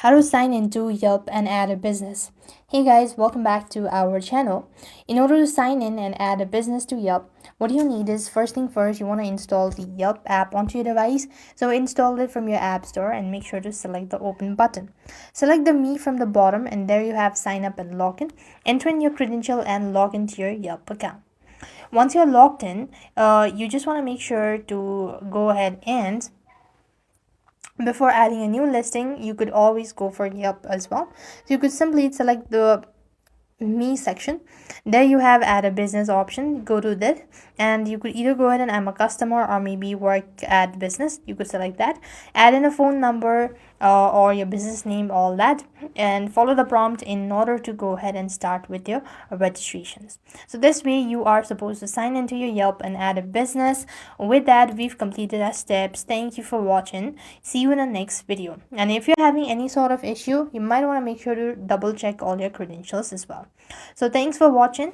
how to sign into Yelp and add a business. Hey guys, welcome back to our channel. In order to sign in and add a business to Yelp, what you need is, first thing first, you want to install the Yelp app onto your device. So install it from your app store and make sure to select the open button. Select the me from the bottom, and there you have sign up and login. Enter in your credential and log into your Yelp account. Once you're logged in, you just want to make sure to go ahead and before adding a new listing, you could always go for Yelp as well. So you could simply select the me section. There you have add a business option. Go to this, and you could either go ahead and I'm a customer or maybe work at business. You could select that, add in a phone number or your business name, all that, and follow the prompt in order to go ahead and start with your registrations. So this way you are supposed to sign into your Yelp and add a business. With that, we've completed our steps. Thank you for watching. See you in the next video. And if you're having any sort of issue, you might want to make sure to double check all your credentials as well. So thanks for watching.